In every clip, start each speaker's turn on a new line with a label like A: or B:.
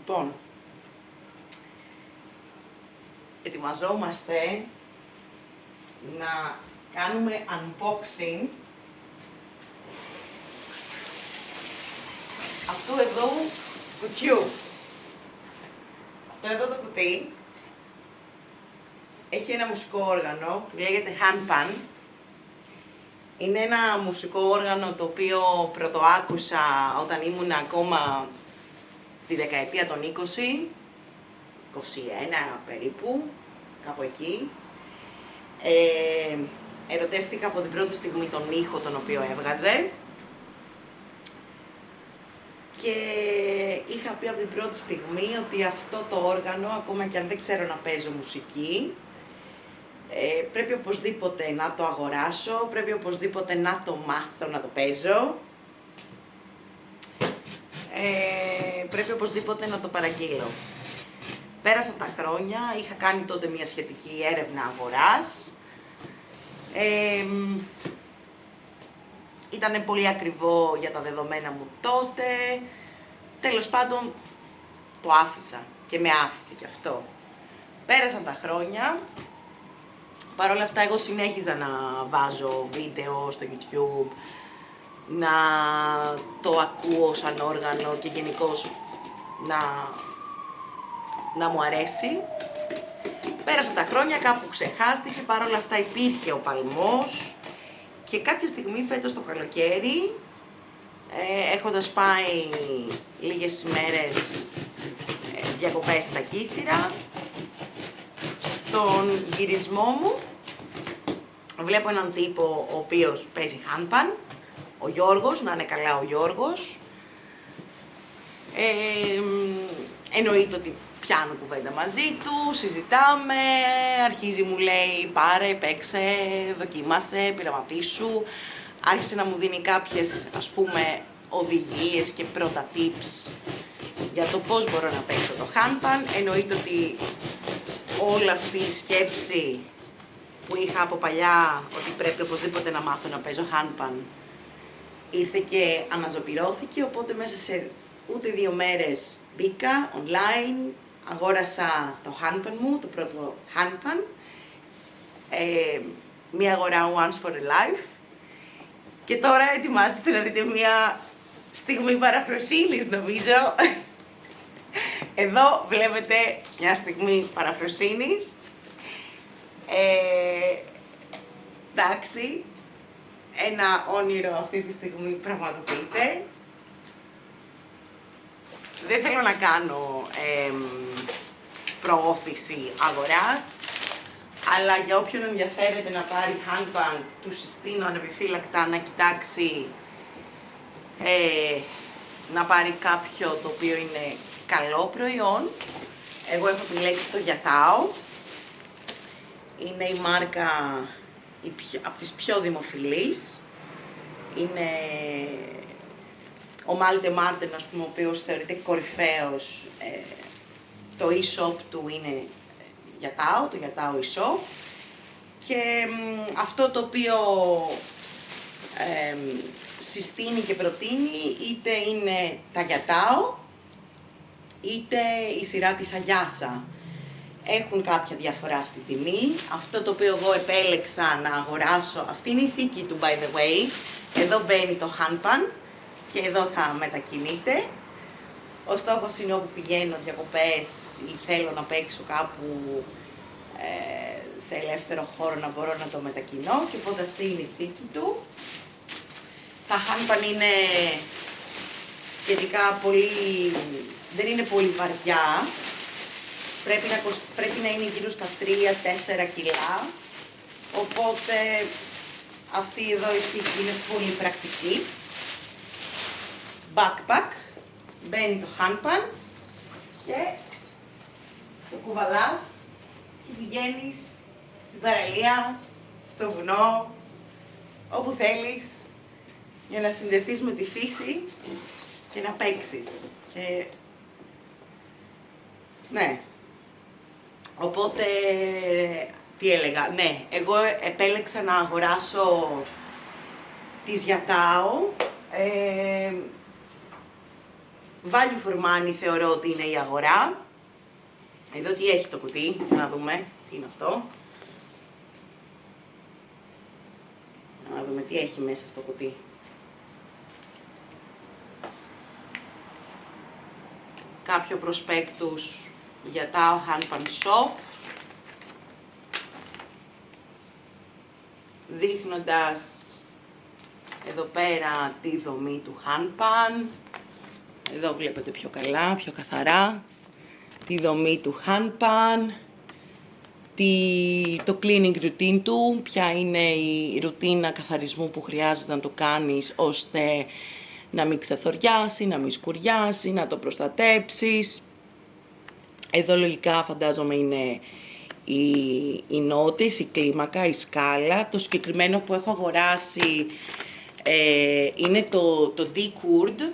A: Λοιπόν, ετοιμαζόμαστε να κάνουμε unboxing αυτού εδώ κουτιού. Αυτό εδώ το κουτί έχει ένα μουσικό όργανο που λέγεται handpan. Είναι ένα μουσικό όργανο το οποίο πρωτοάκουσα όταν ήμουν ακόμα στη δεκαετία των 20, 21 περίπου, κάπου εκεί. Ερωτεύτηκα από την πρώτη στιγμή τον ήχο τον οποίο έβγαζε και είχα πει από την πρώτη στιγμή ότι αυτό το όργανο, ακόμα και αν δεν ξέρω να παίζω μουσική, πρέπει οπωσδήποτε να το αγοράσω, πρέπει οπωσδήποτε να το μάθω να το παίζω, πρέπει οπωσδήποτε να το παραγγείλω. Πέρασαν τα χρόνια, είχα κάνει τότε μια σχετική έρευνα αγοράς. Ήτανε πολύ ακριβό για τα δεδομένα μου τότε. Τέλος πάντων, το άφησα και με άφησε κι αυτό. Πέρασαν τα χρόνια. Παρ' όλα αυτά, εγώ συνέχιζα να βάζω βίντεο στο YouTube, να το ακούω σαν όργανο και γενικώς να μου αρέσει. Πέρασαν τα χρόνια, κάπου ξεχάστηκε, παρ' όλα αυτά υπήρχε ο παλμός και κάποια στιγμή φέτος το καλοκαίρι, έχοντας πάει λίγες ημέρες διακοπές στα Κύθυρα, στον γυρισμό μου βλέπω έναν τύπο ο οποίος παίζει handpan, ο Γιώργος, να είναι καλά ο Γιώργος. Εννοείται ότι πιάνω κουβέντα μαζί του, συζητάμε, αρχίζει μου λέει πάρε, παίξε, δοκίμασε, πειραματίσου. Άρχισε να μου δίνει κάποιες ας πούμε οδηγίες και πρώτα tips για το πώς μπορώ να παίξω το handpan. Εννοείται ότι όλη αυτή η σκέψη που είχα από παλιά ότι πρέπει οπωσδήποτε να μάθω να παίζω handpan ήρθε και αναζωπυρώθηκε, οπότε μέσα σε ούτε 2 μέρες μπήκα online, αγόρασα το handpan μου, το πρώτο handpan, μία αγορά once for a life και τώρα ετοιμάζετε να δείτε μία στιγμή παραφροσύνης νομίζω. Εδώ βλέπετε μια στιγμή παραφροσύνης. Εντάξει, ένα όνειρο αυτή τη στιγμή πραγματοποιείται. Δεν θέλω να κάνω προώθηση αγοράς, αλλά για όποιον ενδιαφέρεται να πάρει handpan, του συστήνω ανεπιφύλακτα να κοιτάξει να πάρει κάποιο το οποίο είναι καλό προϊόν. Εγώ έχω επιλέξει το Yatao. Είναι η μάρκα από τις πιο δημοφιλείς. Είναι ο Malte Martin, ας πούμε, ο οποίος θεωρείται κορυφαίος. Το e-shop του είναι Yatao, το Yatao e-shop. Και αυτό το οποίο συστήνει και προτείνει είτε είναι τα Yatao, είτε η σειρά της Ayasa. Έχουν κάποια διαφορά στη τιμή. Αυτό το οποίο εγώ επέλεξα να αγοράσω, αυτή είναι η θήκη του by the way. Εδώ μπαίνει το handpan και εδώ θα μετακινείται. Ο στόχος είναι όπου πηγαίνω διακοπές ή θέλω να παίξω κάπου σε ελεύθερο χώρο να μπορώ να το μετακινώ και οπότε αυτή είναι η θήκη του. Τα handpan είναι σχετικά πολύ, δεν είναι πολύ βαριά. Πρέπει να είναι γύρω στα 3-4 κιλά, οπότε αυτή εδώ η θήκη είναι πολύ πρακτική. Backpack, μπαίνει το handpan και το κουβαλάς και πηγαίνεις στην παραλία, στο βουνό, όπου θέλεις, για να συνδεθείς με τη φύση και να παίξεις. Και ναι. Οπότε, τι έλεγα, ναι, εγώ επέλεξα να αγοράσω τις Yatao. Value for money θεωρώ ότι είναι η αγορά. Εδώ τι έχει το κουτί, να δούμε τι είναι αυτό. Να δούμε τι έχει μέσα στο κουτί. Κάποιο προσπέκτους για τα Hanpan Shop, δείχνοντας εδώ πέρα τη δομή του Hanpan. Εδώ βλέπετε πιο καλά, πιο καθαρά τη δομή του Hanpan, το cleaning routine του, ποια είναι η ρουτίνα καθαρισμού που χρειάζεται να το κάνεις ώστε να μην ξεθοριάσει, να μην σκουριάσει, να το προστατέψεις. Εδώ λογικά φαντάζομαι είναι οι νότες, η κλίμακα, η σκάλα. Το συγκεκριμένο που έχω αγοράσει είναι το D-Curd,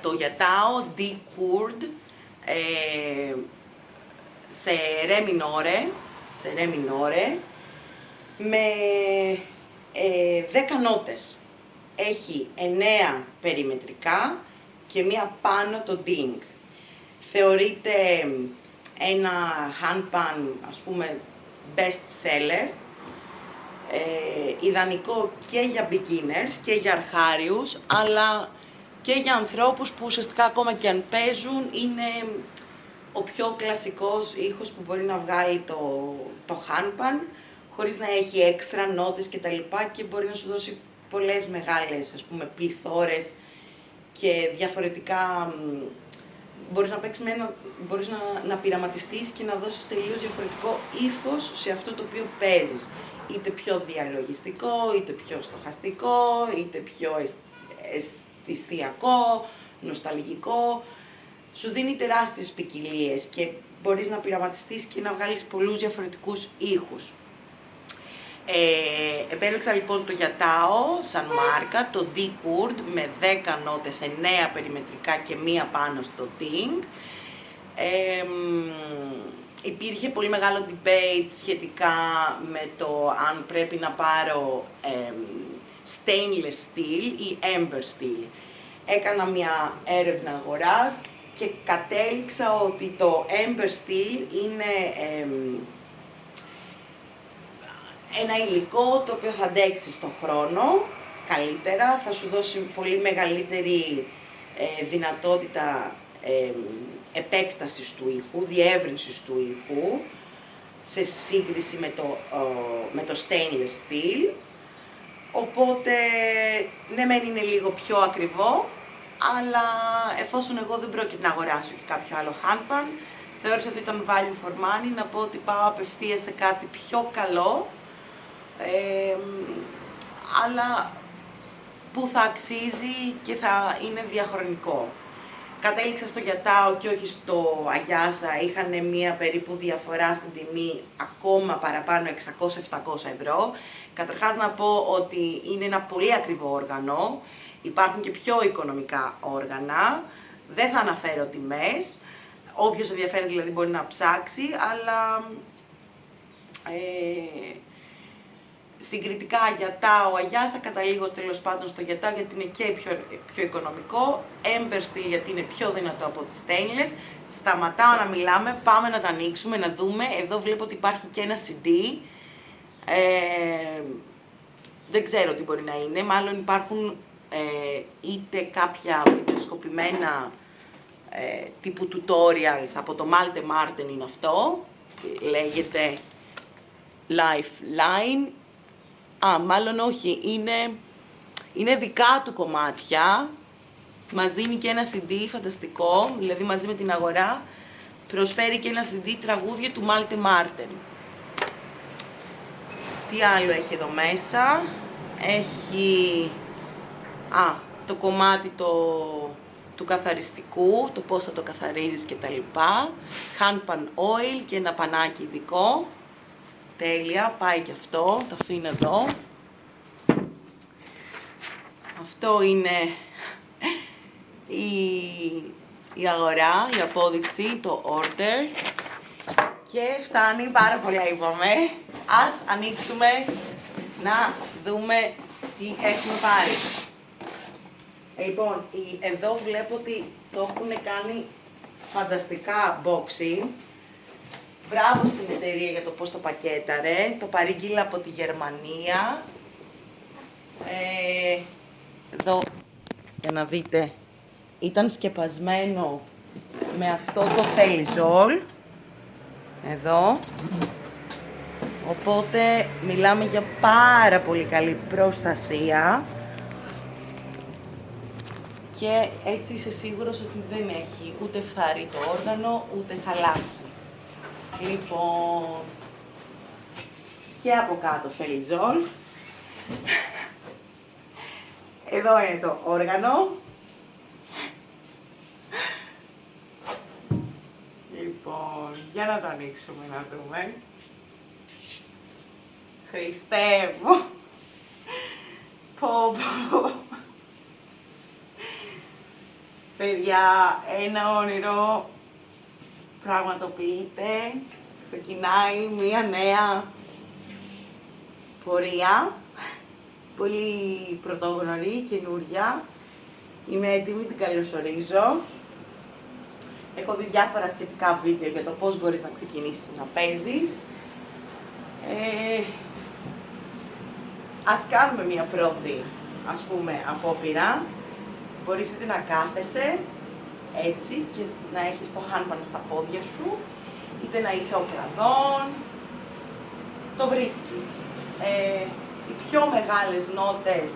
A: το Yatao D-Curd, σε ρε μινόρε, με 10 νότες. Έχει 9 περιμετρικά και μία πάνω το ding. Θεωρείται ένα Hanpan, ας πούμε, best seller, ιδανικό και για beginners και για αρχάριους, αλλά και για ανθρώπους που ουσιαστικά ακόμα και αν παίζουν είναι ο πιο κλασικός ήχος που μπορεί να βγάλει το Hanpan, χωρίς να έχει έξτρα νότες και τα λοιπά, και μπορεί να σου δώσει πολλές μεγάλες, ας πούμε, πληθώρες και διαφορετικά. Μπορείς να παίξεις μπορείς να πειραματιστείς και να δώσεις τελείως διαφορετικό ύφος σε αυτό το οποίο παίζεις. Είτε πιο διαλογιστικό, είτε πιο στοχαστικό, είτε πιο αισθησιακό, νοσταλγικό. Σου δίνει τεράστιες ποικιλίες και μπορείς να πειραματιστείς και να βγάλεις πολλούς διαφορετικούς ήχους. Επέλεξα λοιπόν το Yatao σαν μάρκα, το D-Curd με 10 νότες, 9 περιμετρικά και μία πάνω στο ding. Υπήρχε πολύ μεγάλο debate σχετικά με το αν πρέπει να πάρω stainless steel ή amber steel. Έκανα μια έρευνα αγοράς και κατέληξα ότι το amber steel είναι ένα υλικό το οποίο θα αντέξει στον χρόνο καλύτερα, θα σου δώσει πολύ μεγαλύτερη δυνατότητα επέκτασης του ήχου, διεύρυνσης του ήχου, σε σύγκριση με το stainless steel. Οπότε, ναι μεν είναι λίγο πιο ακριβό, αλλά εφόσον εγώ δεν πρόκειται να αγοράσω και κάποιο άλλο Hanpan, θεώρησα ότι ήταν value for money, να πω ότι πάω απευθείας σε κάτι πιο καλό, αλλά που θα αξίζει και θα είναι διαχρονικό. Κατέληξα στο Yatao και όχι στο Ayasa, είχαν μία περίπου διαφορά στην τιμή, ακόμα παραπάνω, 600-700 ευρώ. Καταρχάς να πω ότι είναι ένα πολύ ακριβό όργανο, υπάρχουν και πιο οικονομικά όργανα, δεν θα αναφέρω τιμές, όποιος ενδιαφέρει δηλαδή μπορεί να ψάξει, αλλά συγκριτικά Yatao, Ayasa, καταλήγω τέλος πάντων στο Yatao γιατί είναι και πιο οικονομικό, Amber Steel γιατί είναι πιο δυνατό από τις stainless. Σταματάω να μιλάμε, πάμε να τα ανοίξουμε, να δούμε. Εδώ βλέπω ότι υπάρχει και ένα CD, δεν ξέρω τι μπορεί να είναι, μάλλον υπάρχουν είτε κάποια βιντεοσκοπημένα τύπου tutorials από το Malte Martin είναι αυτό, λέγεται Lifeline. Μάλλον όχι, είναι δικά του κομμάτια, μας δίνει και ένα CD φανταστικό, δηλαδή μαζί με την αγορά προσφέρει και ένα CD τραγούδια του Malte Martin. Τι άλλο έχει εδώ μέσα, έχει το κομμάτι του καθαριστικού, το πώς θα το καθαρίζεις και τα λοιπά, Hanpan Oil και ένα πανάκι ειδικό. Τέλεια, πάει και αυτό, το αφήνω εδώ. Αυτό είναι η αγορά, η απόδειξη, το order. Και φτάνει, πάρα πολλά είπαμε. Ας ανοίξουμε να δούμε τι έχουμε πάρει. Λοιπόν, εδώ βλέπω ότι το έχουν κάνει φανταστικά boxing. Μπράβο στην εταιρεία για το πώς το πακέταρε. Το παρήγγειλα από τη Γερμανία. Εδώ, για να δείτε, ήταν σκεπασμένο με αυτό το Felizol. Εδώ. Οπότε μιλάμε για πάρα πολύ καλή προστασία. Και έτσι είσαι σίγουρος ότι δεν έχει ούτε φθαρεί το όργανο, ούτε χαλάσει. Λοιπόν, και από κάτω Felizol. Εδώ είναι το όργανο. Λοιπόν, για να το ανοίξουμε να δούμε. Χριστέ μου! Πω πω! Παιδιά, ένα όνειρο πραγματοποιείται. Ξεκινάει μία νέα πορεία. Πολύ πρωτόγνωρη, καινούρια. Είμαι έτοιμη, την καλωσορίζω. Έχω δει διάφορα σχετικά βίντεο για το πώς μπορείς να ξεκινήσεις να παίζεις. Ας κάνουμε μία πρώτη, ας πούμε, απόπειρα. Μπορείς είτε να κάθεσαι έτσι και να έχεις το handpan στα πόδια σου, είτε να είσαι οκραδόν. Το βρίσκεις. Οι πιο μεγάλες νότες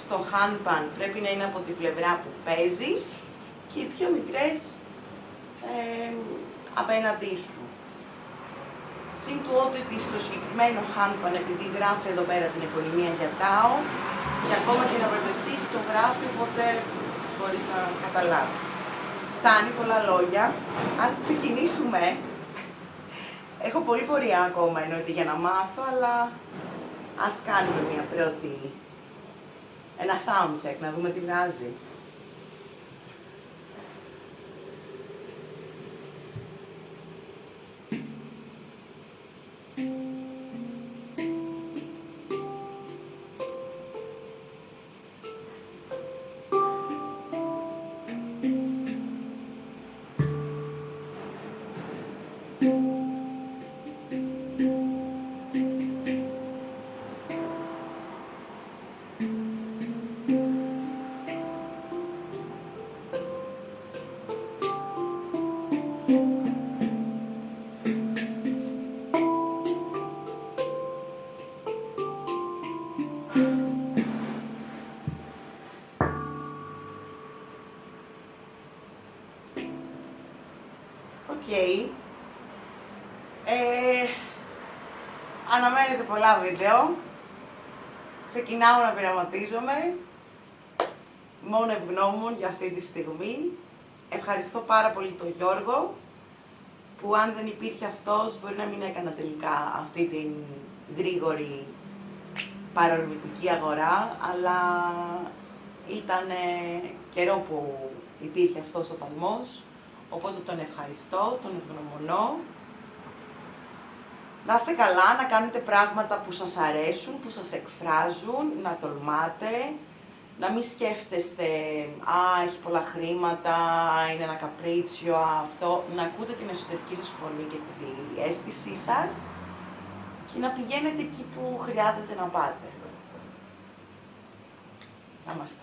A: στο handpan πρέπει να είναι από την πλευρά που παίζεις και οι πιο μικρές απέναντί σου. Συν του ότι στο συγκεκριμένο handpan, επειδή γράφει εδώ πέρα την επωνυμία για τάο, και ακόμα και να μπερδευτείς το γράφει, οπότε μπορείς να καταλάβεις. Φτάνει, πολλά λόγια. Ας ξεκινήσουμε. Έχω πολύ πορεία ακόμα εννοείται για να μάθω, αλλά ας κάνουμε μια πρώτη, ένα sound check, να δούμε τι βγάζει. Αναμένετε πολλά βίντεο. Ξεκινάω να πειραματίζομαι. Μόνο ευγνώμων για αυτή τη στιγμή. Ευχαριστώ πάρα πολύ τον Γιώργο, που αν δεν υπήρχε αυτός μπορεί να μην έκανα τελικά αυτή την γρήγορη παρορμητική αγορά, αλλά ήταν καιρό που υπήρχε αυτός ο παλμός, οπότε τον ευχαριστώ, τον ευγνωμονώ. Να είστε καλά, να κάνετε πράγματα που σας αρέσουν, που σας εκφράζουν, να τολμάτε, να μην σκέφτεστε «Α, έχει πολλά χρήματα, είναι ένα καπρίτσιο αυτό», να ακούτε την εσωτερική σας φωνή και την αίσθησή σας και να πηγαίνετε εκεί που χρειάζεται να πάτε. Να είμαστε.